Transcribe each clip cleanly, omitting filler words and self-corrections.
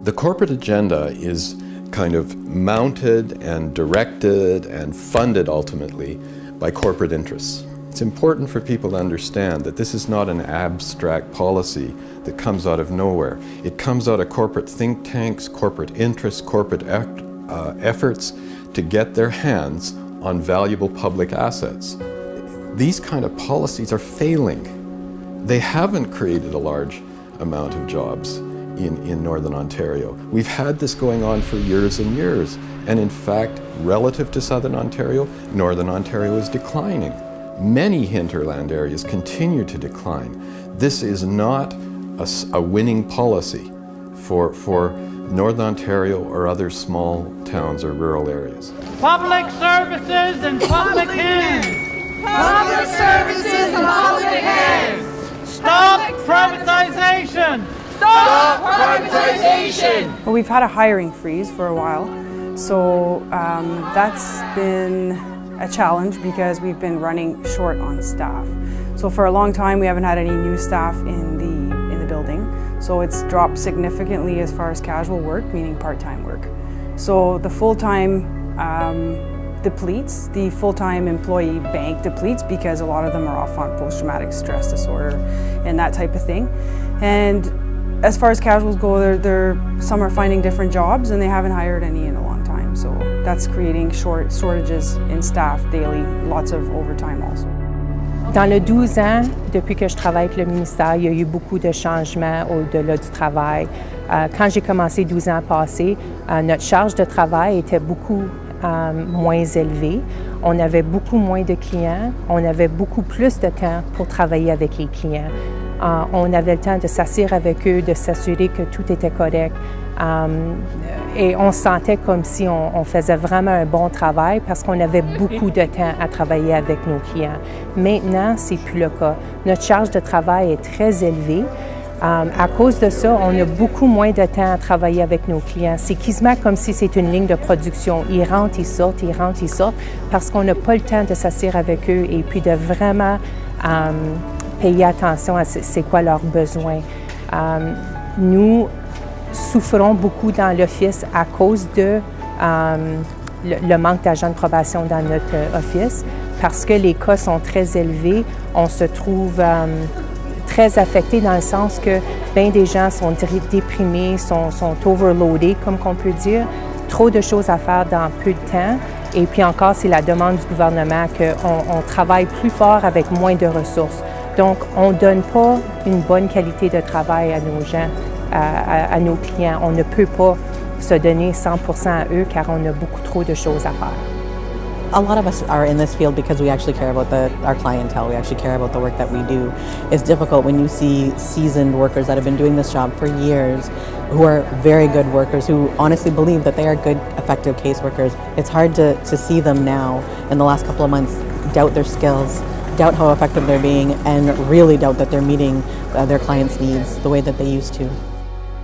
The corporate agenda is kind of mounted and directed and funded ultimately by corporate interests. It's important for people to understand that this is not an abstract policy that comes out of nowhere. It comes out of corporate think tanks, corporate interests, corporate efforts to get their hands on valuable public assets. These kind of policies are failing. They haven't created a large amount of jobs in Northern Ontario. We've had this going on for years and years, and in fact, relative to Southern Ontario, Northern Ontario is declining. Many hinterland areas continue to decline. This is not a winning policy for Northern Ontario or other small towns or rural areas. Public services and public hands! Public services and public hands! Stop privatization! Stop privatization! Well, we've had a hiring freeze for a while, so that's been a challenge because we've been running short on staff. So for a long time we haven't had any new staff in the building, so it's dropped significantly as far as casual work, meaning part-time work. So the full-time depletes, the full-time employee bank depletes because a lot of them are off on post-traumatic stress disorder and that type of thing. And as far as casuals go, some are finding different jobs and they haven't hired any in a long time. So that's creating shortages in staff daily, lots of overtime also. Dans les 12 ans, depuis que je travaille avec le ministère, il y a eu beaucoup de changements au-delà du travail. Quand j'ai commencé 12 ans passés, notre charge de travail était beaucoup moins élevée. On avait beaucoup moins de clients. On avait beaucoup plus de temps pour travailler avec les clients. On avait le temps de s'asseoir avec eux, de s'assurer que tout était correct. Et on se sentait comme si on faisait vraiment un bon travail parce qu'on avait beaucoup de temps à travailler avec nos clients. Maintenant, c'est plus le cas. Notre charge de travail est très élevée. À cause de ça, on a beaucoup moins de temps à travailler avec nos clients. C'est quasiment comme si c'est une ligne de production. Ils rentrent, ils sortent, ils rentrent, ils sortent, parce qu'on n'a pas le temps de s'asseoir avec eux et puis de vraiment payer attention à c'est quoi leurs besoins. Nous souffrons beaucoup dans l'office à cause de le manque d'agents de probation dans notre office, parce que les cas sont très élevés. On se trouve très affectés dans le sens que bien des gens sont déprimés, sont overloadés, comme on peut dire. Trop de choses à faire dans peu de temps. Et puis encore, c'est la demande du gouvernement qu'on travaille plus fort avec moins de ressources. Donc, on ne donne pas une bonne qualité de travail à nos gens, à nos clients. On ne peut pas se donner 100% à eux car on a beaucoup trop de choses à faire. A lot of us are in this field because we actually care about our clientele. We actually care about the work that we do. It's difficult when you see seasoned workers that have been doing this job for years, who are very good workers, who honestly believe that they are good, effective caseworkers. It's hard to see them now in the last couple of months doubt their skills, doubt how effective they're being, and really doubt that they're meeting their clients' needs the way that they used to.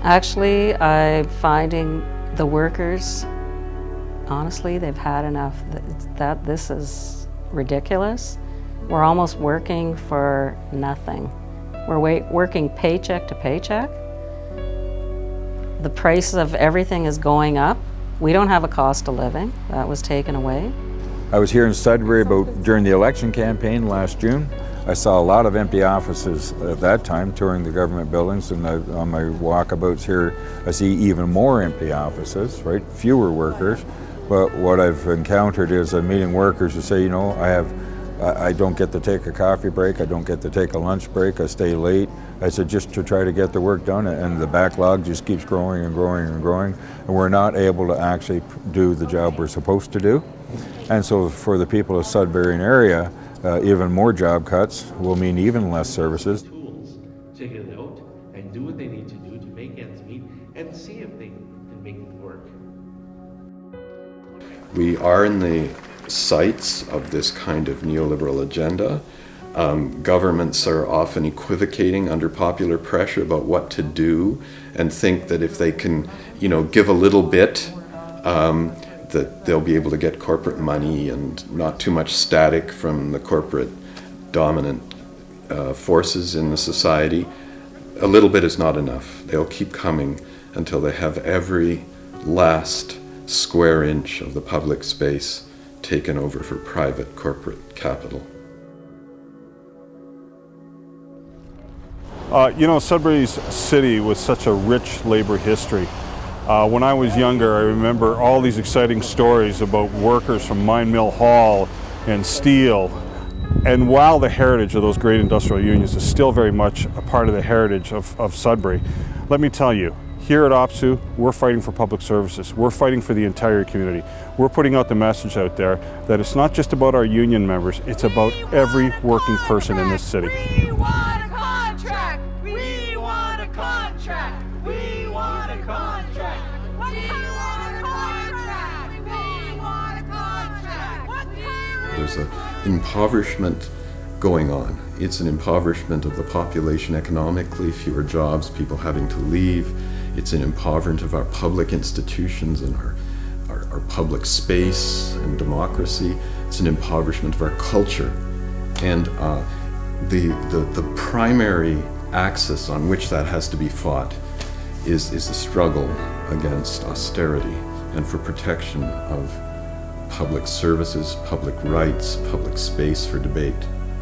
Actually, I'm finding the workers, honestly, they've had enough. That this is ridiculous. We're almost working for nothing. We're working paycheck to paycheck. The price of everything is going up. We don't have a cost of living. That was taken away. I was here in Sudbury during the election campaign last June. I saw a lot of empty offices at that time, touring the government buildings, and on my walkabouts here, I see even more empty offices, right? Fewer workers. But what I've encountered is I'm meeting workers who say, you know, I don't get to take a coffee break, I don't get to take a lunch break, I stay late. I said, just to try to get the work done, and the backlog just keeps growing and growing and growing, and we're not able to actually do the job we're supposed to do. And so for the people of Sudbury and area, even more job cuts will mean even less services. Tools to get it out and do what they need to do to make ends meet and see if they can make it work. We are in the sights of this kind of neoliberal agenda. Governments are often equivocating under popular pressure about what to do and think that if they can, you know, give a little bit, that they'll be able to get corporate money and not too much static from the corporate dominant forces in the society. A little bit is not enough. They'll keep coming until they have every last square inch of the public space taken over for private corporate capital. You know, Sudbury's city was such a rich labor history. When I was younger, I remember all these exciting stories about workers from Mine Mill Hall and steel. And while the heritage of those great industrial unions is still very much a part of the heritage of Sudbury, let me tell you, here at OPSEU, we're fighting for public services. We're fighting for the entire community. We're putting out the message out there that it's not just about our union members, it's about every working person in this city. We want a contract! We want a contract! We want a contract! We want a contract! We want a contract! There's an impoverishment going on. It's an impoverishment of the population economically, fewer jobs, people having to leave. It's an impoverishment of our public institutions and our public space and democracy. It's an impoverishment of our culture. And the primary axis on which that has to be fought is the struggle against austerity and for protection of public services, public rights, public space for debate.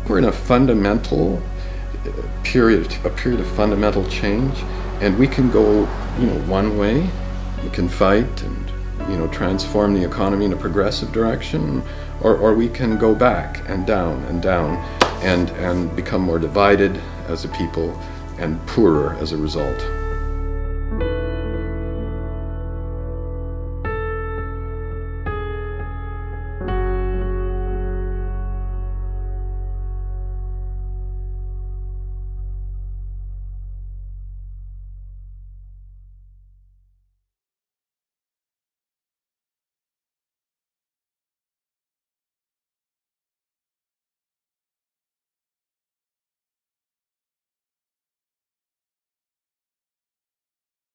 We're in a fundamental period of fundamental change, and we can go, one way. We can fight and, transform the economy in a progressive direction, or we can go back and down and become more divided as a people and poorer as a result.